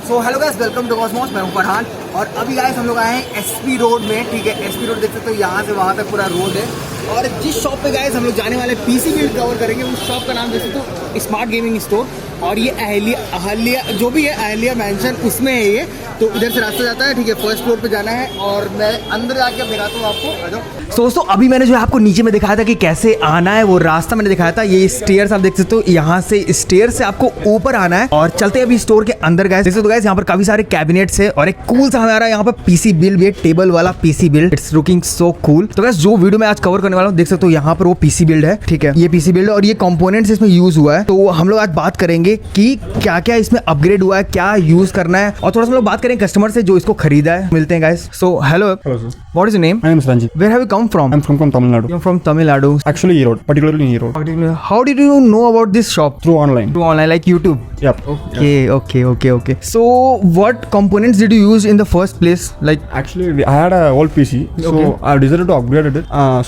So hello guys, welcome to Cosmos. मैं हूं फरहान और अभी गाइस हम लोग आए हैं एसपी रोड में। ठीक है, एसपी रोड देख सकते हो, यहाँ से वहाँ तक पूरा रोड है। और जिस शॉप पे गाइस हम लोग जाने वाले पीसी बिल्ड कवर करेंगे, उस शॉप का नाम देख सकते हो स्मार्ट गेमिंग स्टोर। और ये अहल्या जो भी है, अहल्या मैंशन, उसमें है ये। तो इधर से रास्ता जाता है। ठीक है, फर्स्ट फ्लोर पे जाना है और मैं अंदर जाके दिखाता हूँ आपको। दोस्तों अभी मैंने जो है आपको नीचे में दिखाया था कि कैसे आना है, वो रास्ता मैंने दिखाया था। ये स्टेयर्स आप देख सकते हो, यहाँ से स्टेयर से आपको ऊपर आना है और चलते हैं अभी स्टोर के अंदर। गाइस देख सकते हो गाइस, यहाँ पर काफी सारे कैबिनेट्स है और एक कूल सा हमारा यहाँ पर पीसी बिल्ड भी है, टेबल वाला PC build. It's looking so cool. तो गाइस जो वीडियो मैं आज कवर करने वाला हूँ, देख सकते हो यहाँ पर वो पीसी बिल्ड है। ठीक है, ये पीसी बिल्ड और ये कंपोनेंट्स इसमें यूज हुआ है। तो हम लोग आज बात करेंगे कि क्या क्या इसमें अपग्रेड हुआ है, क्या यूज करना है, और थोड़ा सा हम लोग बात करेंगे कस्टमर से जो इसको खरीदा है। मिलते हैं guys. So hello sir. What is your name? My name is Ranjit. Where have you come from? I'm from Tamil Nadu. You're from Tamil Nadu. Actually, Erode, particularly in Erode. How did you know about this shop? Through online. Through online, like YouTube. Yep. Okay. So, what components did you use in the first place? Like, Actually, I had a old PC, so Okay. I decided to upgrade it.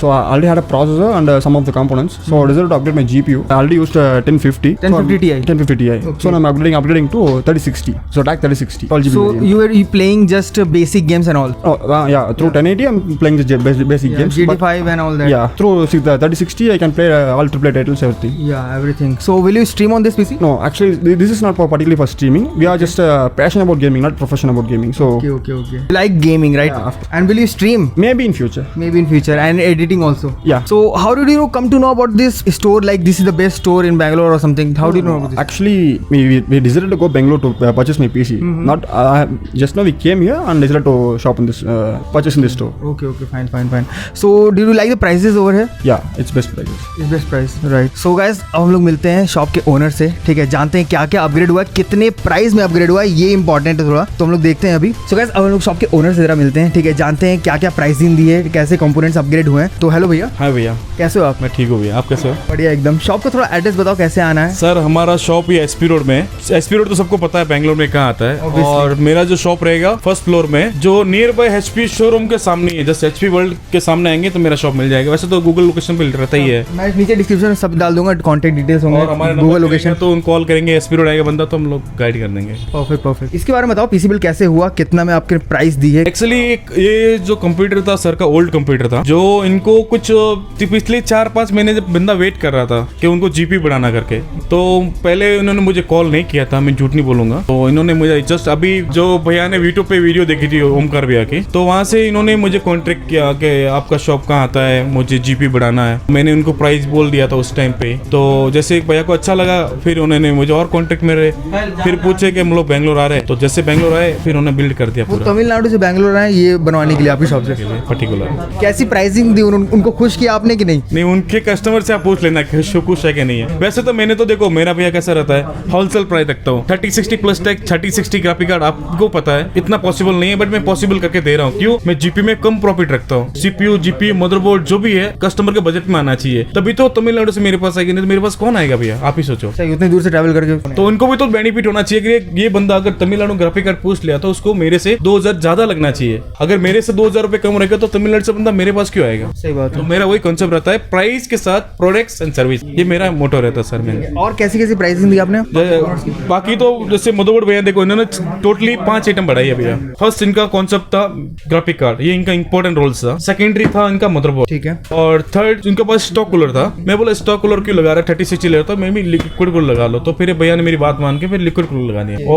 So I already had a processor and some of the components. So I decided to upgrade my GPU. I already used 1050. 1050 Ti. 1050 Ti. Okay. So now I'm upgrading to 3060. So attack 3060. 12 GB. so variant. you were playing just basic games and all. Oh, yeah. Through 1080, I'm playing the basic games. but- GT5 and all that. Yeah. Through the 3060, I can play all AAA titles, everything. Yeah, everything. So, will you stream on this PC? No, actually, this is not particularly for streaming. We are just passionate about gaming, not professional about gaming. So Okay. You like gaming, right? Yeah, of And will you stream? maybe in future. Maybe in future, and editing also. Yeah. So, how did you come to know about this store? Like, this is the best store in Bangalore or something? How did you know about this? Actually, we decided to go Bangalore to purchase my PC. Not just now we came here and decided to shop in this purchase in this store. Okay, fine. So, did you like the prices over here? Yeah, it's best prices. It's best price, right? So guys, अब हम लोग मिलते हैं shop के owner से। ठीक है, जानते हैं क्या क्या अपग्रेड हुआ है, कितने प्राइस में अपग्रेड हुआ है, ये इंपॉर्टेंट है थोड़ा। तो हम लोग देखते हैं अभी। सो गाइस, अब हम लोग शॉप के ओनर से जरा मिलते हैं। ठीक है, जानते हैं क्या क्या प्राइसिंग दी है, कैसे कंपोनेंट्स अपग्रेड हुए हैं। तो हेलो भैया, हाँ भैया, कैसे हो आप? मैं ठीक हूँ भैया, आप कैसे हो? बढ़िया एकदम। शॉप का थोड़ा एड्रेस बताओ, कैसे आना है? सर हमारा शॉप ये एसपी रोड में है। एसपी रोड तो सबको पता है बैंगलोर में कहाँ आता है। Obviously. और मेरा जो शॉप रहेगा फर्स्ट फ्लोर में, जो नियर बाय एचपी शोरूम के सामने है। जस्ट एचपी वर्ल्ड के सामने आएंगे तो मेरा शॉप मिल जाएगा। वैसे तो गूगल लोकेशन पे रहता ही है। मैं नीचे डिस्क्रिप्शन में सब डाल दूंगा, कॉन्टेक्ट डिटेल्स और हमारे होंगे, गूगल लोकेशन। तो उन कॉल करेंगे, एसपी रोड आएगा बंदा तो हम लोग गाइड कर देंगे। परफेक्ट। इसके बारे में बताओ, पीसी बिल्ड कैसे हुआ, कितना में आपके प्राइस दी है? एक्चुअली ये जो कंप्यूटर था सर का ओल्ड कंप्यूटर था, जो इनको कुछ पिछले 4-5 महीने जब बंदा वेट कर रहा था कि उनको जीपी बढ़ाना करके, तो पहले इन्होंने मुझे कॉल नहीं किया था, मैं झूठ नहीं बोलूंगा। तो इन्होंने मुझे जस्ट अभी जो भैया ने यूट्यूब पे वीडियो देखी थी ओमकार भैया की, तो वहां से इन्होंने मुझे कॉन्टेक्ट किया कि आपका शॉप कहाँ आता है, मुझे जीपी बढ़ाना है। मैंने उनको प्राइस बोल दिया था उस टाइम पे। तो जैसे एक भैया को अच्छा लगा, फिर उन्होंने मुझे और कॉन्टेक्ट मेरे फिर पूछे कि हम लोग बैंगलोर आ रहे हैं। तो जैसे बैंगलोर आए फिर उन्होंने बिल्ड कर दिया वो पूरा तमिलनाडु से बैंगलोर आए ये बनवाने के लिए आपकी शॉप से। पर्टिकुलर। कैसी प्राइसिंग दी, उनको खुश किया आपने कि नहीं? नहीं, उनके कस्टमर से आप पूछ लेना कि खुश है कि नहीं है। वैसे तो मैंने तो देखो, मेरा भैया कैसा रहता है, होलसेल प्राइस रखता हूँ। 3060 प्लस टैक 3060 ग्राफिक कार्ड आपको पता है इतना पॉसिबल नहीं है, बट मैं पॉसिबल करके दे रहा हूँ। क्यों? मैं जीपी में कम प्रॉफिट रखता हूँ। सीपीयू, जीपी, मदरबोर्ड जो भी है कस्टमर के बजट में आना चाहिए, तभी तो तमिलनाडु से मेरे पास आएगी। नहीं तो मेरे पास कौन आएगा भैया, आप ही सोचो। सही, उतनी दूर से ट्रैवल करके तो उनको भी तो बेनिफिट होना चाहिए कि ये बंदा अगर तमिलनाडु ग्राफिक कार्ड पूछ लिया तो उसको मेरे से 2000 ज्यादा लगना चाहिए। अगर मेरे से 2000 रुपए कम रहेगा तो तमिलनाडु से बंदा मेरे पास क्यों आएगा? सही बात तो है। मेरा वही कॉन्सेप्ट रहता है, प्राइस के साथ प्रोडक्ट्स एंड सर्विस, ये मेरा मोटो रहता है सर। मैंने और कैसी प्राइसिंग दी आपने? बाकी तो जैसे मदरबोर्ड भैया देखो, इन्होंने टोटली 5 आइटम बढ़ाई है भैया। फर्स्ट इनका कॉन्सेप्ट था ग्राफिक कार्ड, ये इनका इंपॉर्टेंट रोल्स था। सेकेंडरी था इनका मदरबोर्ड, ठीक है। और थर्ड इनके पास स्टॉक कूलर था। मैं बोला स्टॉक कूलर क्यों लगा रहा है, 3060 ले रहा था, मैं भी लिक्विड कूलर लगा लो। तो फिर भैया ने मेरी बात मान के फिर लिक्विड कूलर लगा दिया।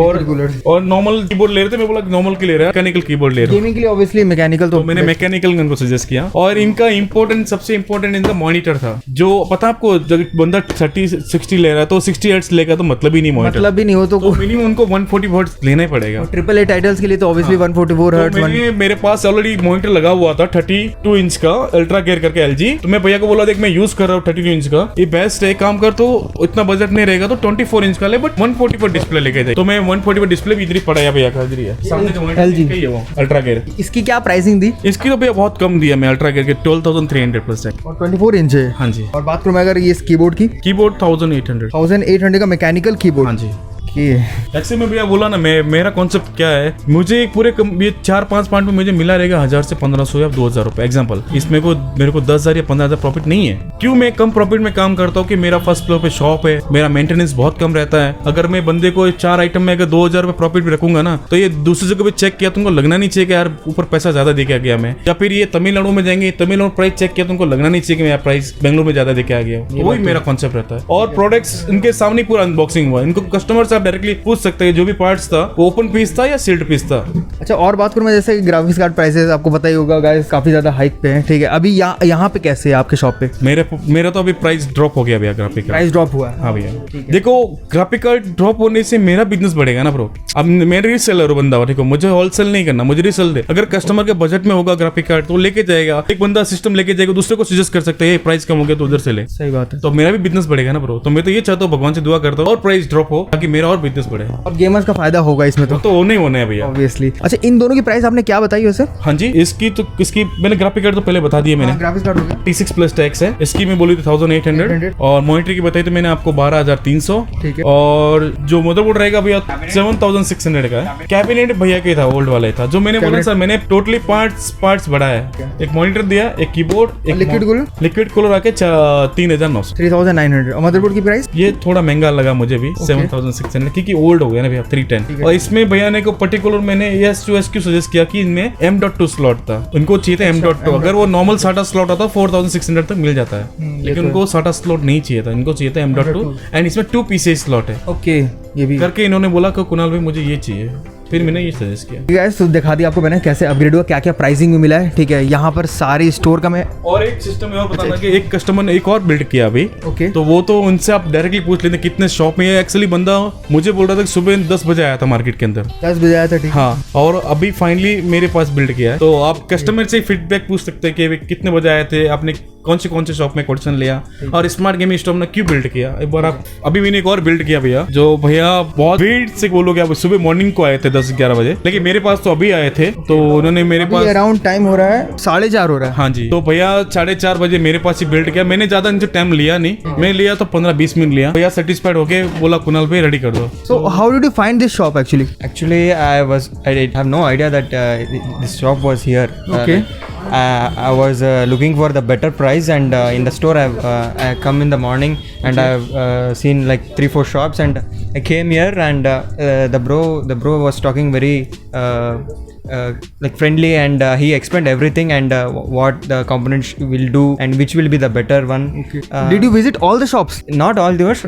और नॉर्मल कीबोर्ड ले रहे थे, मैं बोला नॉर्मल की ले रहा है, मैकेनिकल कीबोर्ड ले रहा हूं। गेमिंग के लिए ऑब्वियसली मैकेनिकल तो मैंने मैकेनिकल इनको सजेस्ट किया। और इनका इंपॉर्टेंट, सबसे इंपॉर्टेंट इनका मॉनिटर था। जो पता आपको, जब बंदा 3060 ले रहा है तो 60 हर्ट्ज लेगा तो मतलब ही नहीं मॉनिटर, मतलब भी नहीं हो तो मिनिमम उनको 140 हर्ट्ज लेना ही पड़ेगा। ट्रिपल ए टाइटल्स के लिए तो ऑब्वियसली 144 हर्ट्ज। मेरे पास ऑलरेडी मॉनिटर लगा हुआ था 32 इंच का अल्ट्रा गेयर करके एलजी। तो मैं भैया को बोला, देख मैं यूज कर रहा हूँ 32 इंच का, ये बेस्ट है, काम कर। तो इतना बजट नहीं रहेगा तो 24 इंच का ले, बट 140 पर डिस्प्ले लेके जाए। तो मैं 140 पर डिस्प्ले भी इधर ही पड़ा भैया का, इधर ही है सामने जो LG है वो अल्ट्रा गेयर। इसकी क्या प्राइसिंग दी? इसकी तो भैया बहुत कम दिया मैं, अल्ट्रा गेयर के 12,300 प्लस टैक और 24 इंच है। हाँ जी। और बात करूं मैं अगर ये कीबोर्ड की, कीबोर्ड 1800 1800 का मैकेनिकल कीबोर्ड। हाँ जी। ओके एक्चुअली में भैया बोला ना, मेरा कॉन्सेप्ट क्या है, मुझे एक पूरे ये 4-5 पॉइंट में मुझे मिला रहेगा 1000 से 1500 या 2000 रुपए एग्जाम्पल। इसमें को मेरे को 10,000 या 15,000 प्रॉफिट नहीं है। क्यों मैं कम प्रॉफिट में काम करता हूँ कि मेरा फर्स्ट फ्लोर पे शॉप है, मेरा मेंटेनेंस बहुत कम रहता है। अगर मैं बंदे को 4 आइटम में अगर 2,000 रुपए प्रॉफिट भी रखूंगा ना, तो ये दूसरी जगह पे चेक किया तुमको लगना नहीं चाहिए कि यार ऊपर पैसा ज्यादा दे के आ गया मैं। या फिर ये तमिलनाडु में जाएंगे, तमिलनाडु प्राइस चेक किया तुमको लगना नहीं चाहिए कि मैं प्राइस बेंगलोर में ज्यादा दे के आ गया। वही मेरा कॉन्सेप्ट रहता है। और प्रोडक्ट्स इनके सामने पूरा अनबॉक्सिंग हुआ, इनको कस्टमर से आप डायरेक्टली पूछ सकते हैं जो भी पार्ट्स था वो ओपन पीस था या सील्ड पीस था। अच्छा, और बात करूँ मैं, जैसे ग्राफिक्स कार्ड प्राइसेस आपको पता ही होगा गाइस, काफी ज्यादा हाइक पे है, ठीक है। अभी यहाँ पे कैसे है आपके शॉप पे? मेरा तो अभी प्राइस ड्रॉप हो गया भैया, ग्राफिक कार्ड प्राइस ड्रॉप हुआ है? हाँ भैया, देखो ग्राफिक कार्ड ड्रॉप होने से मेरा बिजनेस बढ़ेगा ना ब्रो। अब मैं रीसेलर हूँ बंदा, ठीक है, मुझे होलसेल नहीं करना, मुझे रीसेल दे। अगर कस्टमर के बजट में होगा ग्राफिक कार्ड तो लेके जाएगा, एक बंदा सिस्टम लेके जाएगा, दूसरे को सजेस्ट कर सकते हैं प्राइस कम हो गया तो उधर से ले। सही बात है। तो मेरा भी बिजनेस बढ़ेगा ना ब्रो। तो मैं तो ये चाहता हूँ, भगवान से दुआ करता हूँ और प्राइस ड्रॉप हो ताकि मेरा और बिजनेस बढ़े। और गेमर्स का फायदा होगा इसमें तो होने ही होने है भैया ऑब्वियसली। अच्छा, इन दोनों की प्राइस आपने क्या बताई वैसे? हाँ जी, इसकी मैंने ग्राफिक कार्ड तो पहले बता दिया मैंने, ग्राफिक्स कार्ड हो गया T6 प्लस टैक्स है। इसकी मैं बोली थी 1800 और मॉनिटरी की बताई तो मैंने आपको 12,300। ठीक है। और जो मदरबोर्ड रहेगा भैया 7,600 का है। कैबिनेट भैया के था, ओल्ड वाला ही था, जो मैंने बोला सर मैंने टोटली पार्ट्स बढ़ाया है। एक मॉनिटर दिया, एक कीबोर्ड, एक लिक्विड कूलर आके 3,900 3,900। और मदरबोर्ड की प्राइस? ये थोड़ा महंगा लगा मुझे भी 7,600 क्योंकि ओल्ड हो गया ना भैया 310। और इसमें भैया ने को पर्टिकुलर मैंने S2S क्यों सजेस्ट किया कि इनमें M.2 स्लॉट था, उनको चाहिए था M.2। अगर वो नॉर्मल SATA स्लॉट आता 4,600 तक मिल जाता है, लेकिन उनको SATA स्लॉट नहीं चाहिए था, इनको चाहिए था M.2 एंड इसमें 2 PCI स्लॉट है। ओके, ये भी करके इन्होंने बोला कि कुणाल भाई मुझे ये चाहिए, फिर मैंने ये सजेस्ट किया। गाइस तो दिखा दिया आपको मैंने कैसे अपग्रेड हुआ, क्या क्या प्राइसिंग में मिला है, ठीक है। यहाँ पर सारी स्टोर का मैं और एक सिस्टम है और बताना कि एक कस्टमर ने एक और बिल्ड किया अभी। ओके। तो वो तो उनसे आप डायरेक्टली पूछ लेते कितने शॉप में। एक्चुअली बंदा मुझे बोल रहा था कि सुबह 10 बजे आया था मार्केट के अंदर, 10 बजे आया था, ठीक। हाँ, और अभी फाइनली मेरे पास बिल्ड किया है। तो आप कस्टमर से फीडबैक पूछ सकते हैं कि वे कितने बजे आए थे, आपने कौन से शॉप में क्वेश्चन लिया और स्मार्ट गेमिंग स्टोर ने क्यों बिल्ड किया। एक बार आप अभी मैंने एक और बिल्ड किया भैया, जो भैया बहुत भीड़ से बोलोगे आप, सुबह मॉर्निंग को आए थे 10-11 बजे, लेकिन मेरे पास तो अभी आए थे। तो उन्होंने मेरे पास अराउंड टाइम हो रहा है 4:30 हो रहा है। हाँ जी, तो भैया 4:30 बजे मेरे पास ही बिल्ड किया। मैंने ज्यादा इनसे टाइम लिया नहीं, मैं लिया तो 15-20 मिनट लिया। भैया सेटिस्फाइड होके बोला कुणाल भाई रेडी कर दो। So how did you find this shop actually? Actually, I have no idea that this shop was here. Okay. I was looking for the better price, and in the store I come in the morning, and I've seen like 3-4 shops, and I came here, and the bro was talking very like friendly, and he explained everything, and what the components will do and which will be the better one. Okay. Did you visit all the shops? Not all those,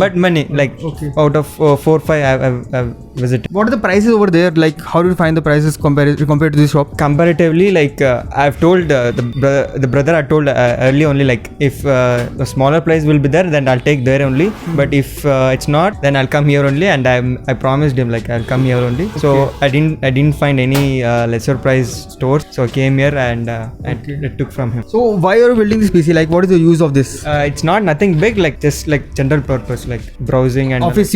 but many. Like out of 4-5 I've visited. What are the prices over there? Like how do you find the prices compared to this shop? Comparatively, like I've told the brother I told early only, like if the smaller price will be there, then I'll take there only. But if it's not, then I'll come here only, and I promised him like I'll come here only. So I didn't find any lesser price stores, so I came here, and I took from him. So why are you building this PC? Like what is the use of this? It's not nothing big, like just like general purpose, like browsing and office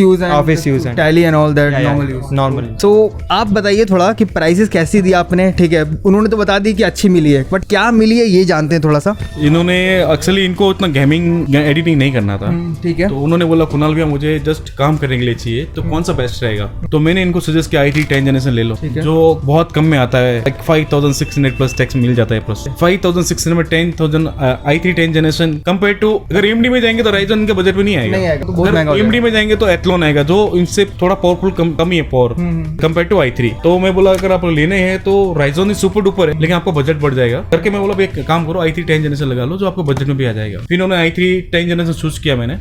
use and tally and all that. Normally. So आप बताइए थोड़ा कि prices कैसी दी आपने, ठीक है। उन्होंने तो बता दी कि अच्छी मिली है, बट क्या मिली है ये जानते हैं थोड़ा सा। इन्होंने एक्चुअली इनको इतना गेमिंग एडिटिंग नहीं करना था, ठीक है। तो उन्होंने बोला कुणाल भैया मुझे जस्ट काम करने के लिए चाहिए, तो कौन सा बेस्ट रहेगा। तो मैंने इनको सजेस्ट किया i3 10 जनरेशन ले लो, जो बहुत कम में आता है, लाइक 5,600 प्लस टैक्स मिल जाता है। प्लस 5,600 में 10,000 i3 10 जनरेशन कंपेयर टू अगर AMD में जाएंगे तो राइजन के बजट में नहीं आएगा, तो बहुत महंगा हो जाएगा। AMD में जाएंगे तो एथलॉन आएगा, जो इनसे थोड़ा पावरफुल कम ही है पावर कंपेयर टू i3। तो मैं बोला अगर आप लेने हैं तो राइजन ही सुपर डुपर है, लेकिन आपका बजट बढ़ जाएगा करके मैं बोला एक काम करो i3 10 जनरेशन लगा लो, जो आपको बजट में भी आ जाएगा। फिर उन्होंने i3 10 जनरेशन चूज किया मैंने,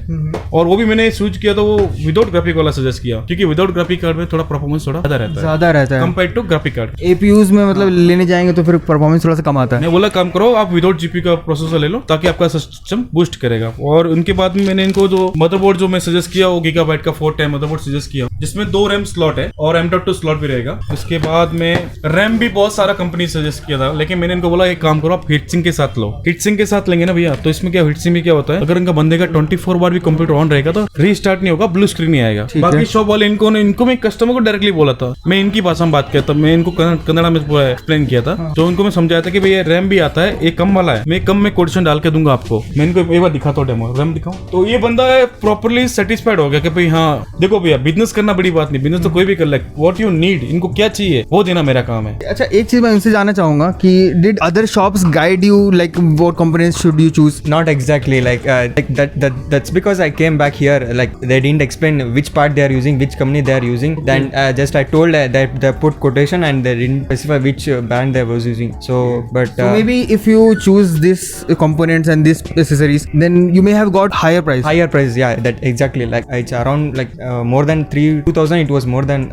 और वो भी मैंने चूज किया तो वो विदाउट ग्राफिक वाला सजेस्ट किया, क्योंकि विदाउट ग्राफिक कार्ड में थोड़ा परफॉर्मेंस थोड़ा ज्यादा रहता है compare to graphic card. APUs में मतलब लेने जाएंगे तो फिर परफॉर्मेंस थोड़ा सा कम आता है। मैं बोला काम करो आप विदाउट GPU का प्रोसेसर ले लो, ताकि आपका सिस्टम बूस्ट करेगा। और उनके बाद में मैंने इनको जो मदरबोर्ड जो मैं सजेस्ट किया वो गीगाबाइट का 4 टाइम मदरबोर्ड सजेस्ट किया, जिसमें 2 रैम स्लॉट है और M.2 स्लॉट भी रहेगा। उसके बाद में रैम भी बहुत सारा कंपनी सजेस्ट किया था, लेकिन मैंने इनको बोला एक काम करो आप हीटसिंक के साथ लो। हीटसिंक के साथ लेंगे ना भैया, तो इसमें क्या हीटसिंक में क्या होता है, अगर इनका बंदे का 24 बार भी कंप्यूटर ऑन रहेगा तो रीस्टार्ट नहीं होगा, ब्लू स्क्रीन नहीं आएगा। बाकी शॉप वाले इनको मैं कस्टमर को डायरेक्टली बोला था, मैं इनकी भाषा में बात किया था, मैं इनको कन्नड़ा में पूरा एक्सप्लेन किया था। तो उनको मैं समझाया था कि भैया रैम भी आता है, एक कम वाला है, मैं कम में कोटेशन डाल के दूंगा आपको। मैं इनको एक बार दिखाता हूँ डेमो, रैम दिखाऊं। तो ये बंदा प्रॉपर्ली सेटिस्फाइड हो गया कि भाई हाँ देखो भैया बिजनेस करना बड़ी बात नहीं, बिजनेस तो कोई भी कर ले, व्हाट यू नीड, इनको क्या चाहिए वो देना मेरा काम है। अच्छा, एक चीज मैं इनसे जानना चाहूंगा कि did other shops guide you like what components should you choose? Not exactly like that's because I came back here, like they didn't explain which part they are using, which company they are using. Then just I told that they put quotation and they didn't specify which brand they was using. So maybe if you choose this components and this accessories, then you may have got higher price. higher price, yeah, that exactly, like it's around like more than 2,000 it was more than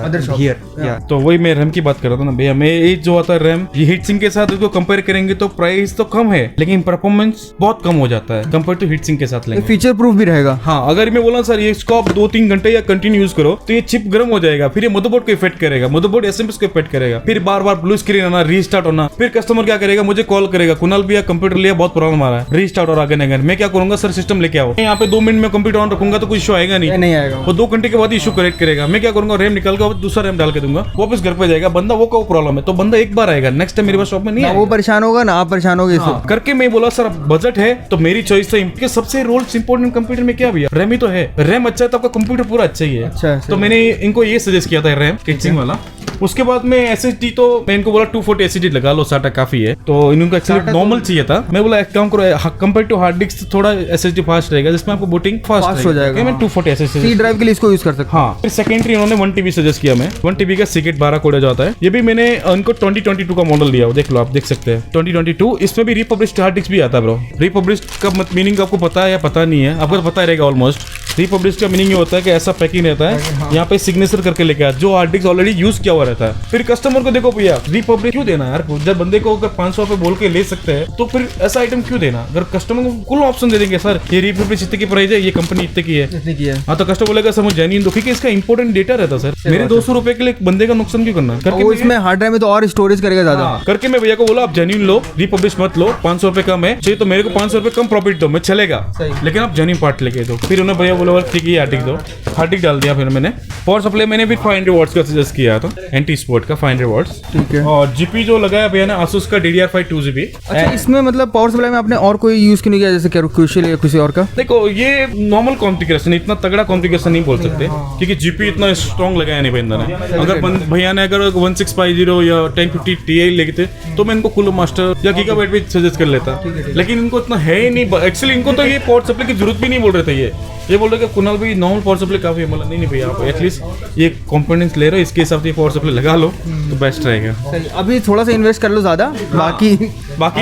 Other shop. here. Yeah. तो वही मैं RAM की बात कर रहा था ना भैया, मैं ये जो आता है रैम, ये हीट सिंक के साथ इसको कंपेयर करेंगे तो प्राइस तो कम है लेकिन परफॉर्मेंस बहुत कम हो जाता है कंपेयर टू हीट सिंक के साथ लेंगे। फीचर प्रूफ भी रहेगा। हाँ, अगर मैं बोला सर ये इसको आप 2-3 घंटे या कंटिन्यू यूज करो तो ये चिप गर्म हो जाएगा, फिर ये मदरबोर्ड को इफेक्ट करेगा, मदरबोर्ड एसएमएस को इफेक्ट करेगा, फिर बार बार ब्लू स्क्रीन आना, रीस्टार्ट होना, फिर कस्टमर क्या करेगा, मुझे कॉल करेगा, कुणाल भैया कंप्यूटर लिया बहुत प्रॉब्लम आ रहा है, रीस्टार्ट और आगे नहीं, मैं क्या करूंगा सर सिस्टम लेके आओ, यहाँ पे 2 मिनट में कंप्यूटर ऑन रखूंगा तो कोई इशू आएगा नहीं आएगा। वो 2 घंटे के बाद इशू करेक्ट करेगा, मैं क्या करूंगा रैम निकाल कर दूसरा रैम डाल के दूंगा, वापस घर पे जाएगा बंदा, वो का प्रॉब्लम है तो बंदा एक बार आएगा, नेक्स्ट टाइम मेरे पास शॉप में नहीं ना आएगा। वो परेशान होगा ना आप परेशान होगे इससे। करके मैं बोला सर बजट है तो मेरी चॉइस है, इनके सबसे रोल्स इंपोर्टेंट कंप्यूटर में क्या भैया, रैम ही तो है, रैम अच्छा है तो आपका कंप्यूटर पूरा अच्छा ही है। अच्छा, तो मैंने इनको ये सजेस्ट किया था रैम किचिंग वाला। उसके बाद में एसएसडी तो मैं इनको बोला 240 एसएसडी लगा लो, SATA काफी है, तो इनको एक्चुअली नॉर्मल चाहिए था। मैं बोला एक काम करो कंपेयर टू हार्ड डिस्क थोड़ा एसएसडी फास्ट रहेगा जिसमें आपको बूटिंग फास्ट हो जाएगा। मैं 240 एसएसडी सी ड्राइव के लिए इसको यूज कर सकते हाँ। फिर सेकेंडरी उन्होंने 1 TB सजेस्ट किया, मैं 1 TB का सीक्रेट 12 कोड जाता है, ये भी मैंने उनको 2022 का मॉडल दिया, देख लो आप देख सकते हैं 2022, इसमें भी रिपब्लिश्ड हार्ड डिस्क भी आता है ब्रो। रिपब्लिश्ड का मीनिंग आपको पता है या पता नहीं है, आपको पता रहेगा ऑलमोस्ट। रिपब्लिश्ड का मीनिंग ये होता है कि ऐसा पैकिंग रहता है, यहाँ पे सिग्नेचर करके लेके आया जो हार्ड डिस्क ऑलरेडी यूज किया हुआ रहता है। फिर कस्टमर को देखो भैया रिपब्लिक क्यों देना यार, जब बंदे को अगर 500 पे बोल के ले सकते हैं तो फिर ऐसा आइटम क्यों देना। अगर कस्टमर को कुल ऑप्शन दे देंगे सर ये रिपब्लिक इतने की प्राइस है, ये कंपनी इतने की है, हाँ तो कस्टमर बोलेगा सर मुझे जेन्युइन दो, क्योंकि इसका इंपॉर्टेंट डेटा रहता है सर, मेरे 200 रुपए के लिए बंदे का नुकसान क्यों करना करके। वो इसमें हार्ड ड्राइव में तो और स्टोरेज करेगा ज्यादा। करके मैं भैया को बोला आप जेन्युइन लो, रिपब्लिश मत लो, 500 रुपए कम है चाहिए तो मेरे को 500 रुपए कम प्रॉफिट दो, मैं चलेगा लेकिन आप जेन्युइन पार्ट लेके दो। फिर उन्होंने भैया बोला ठीक है हार्ड डिस्क दो, हार्ड डिस्क डाल दिया। फिर मैंने पावर सप्लाई मैंने भी 500 वॉट्स का सजेस्ट किया था, एंटी स्पोर्ट का 500 वॉट्स, ठीक है। और जीपी जो लगाया भैया ने Asus का DDR5 2GB। अच्छा, इसमें मतलब पावर सप्लाई में आपने और कोई यूज क्यों नहीं किया, जैसे क्रूशियल या किसी और का? देखो ये नॉर्मल कॉन्फ़िगरेशन, इतना तगड़ा कॉन्फ़िगरेशन नहीं बोल सकते क्योंकि जीपी इतना स्ट्रॉन्ग लगाया नहीं भैया ने। अगर भैया ने अगर 1650 या 1050 Ti लेते तो मैं इनको कूलर मास्टर या गीगाबाइट भी सजेस्ट कर लेता, लेकिन इनको इतना है ही नहीं। एक्चुअली इनको तो ये पावर सप्लाई की जरूरत भी नहीं बोल रहे थे, ये बोल रहे कि कुणाल भाई नॉर्मल पावर सप्लाई काफी है। मतलब नहीं भैया आप एटलीस्ट ये कंपोनेंट्स ले रहे हो, इसके हिसाब से पावर सप्लाई लगा लो तो बेस्ट रहेगा। अभी थोड़ा सा इन्वेस्ट कर लो ज्यादा, बाकी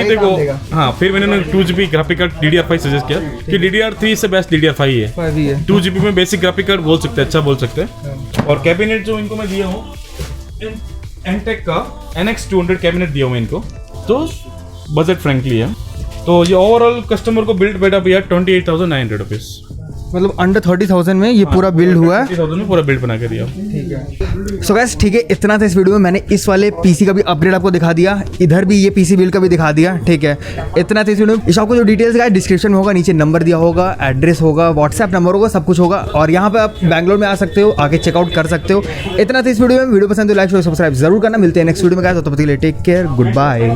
देखो हाँ। फिर मैंने 2GB graphic card DDR5 suggest किया कि DDR3 से बेस्ट DDR5 ही है। 2GB में बेसिक ग्राफिक कार्ड बोल सकते हैं, अच्छा बोल सकते हैं। और कैबिनेट जो इनको मैं दिया हूँ एंटेक का NX200 कैबिनेट दिया हूँ इनको, तो बजट फ्रेंकली है। तो ये ओवरऑल कस्टमर को बिल्ड बैठा भैया 28,900 रुपीज, मतलब अंडर 30,000 में ये पूरा बिल्ड हुआ है। 30,000 में पूरा बिल्ड बना के दिया। ठीक है। सो गाइस ठीक है, इतना था इस वीडियो में। मैंने इस वाले पीसी का भी अपग्रेड आपको दिखा दिया, इधर भी ये पीसी बिल्ड का भी दिखा दिया। ठीक है, इतना था इस वीडियो में। इस आपको जो डिटेल्स का डिस्क्रिप्शन में होगा, नीचे नंबर दिया होगा, एड्रेस होगा, व्हाट्सएप नंबर होगा, सब कुछ होगा। और यहाँ पे आप बैंगलोर में आ सकते हो, आके चेकआउट कर सकते हो। इतना था इस वीडियो में। वीडियो पसंद तो लाइक शेयर सब्सक्राइब जरूर करना। मिलते हैं नेक्स्ट वीडियो में गाइस, तब तक के लिए टेक केयर, गुड बाय।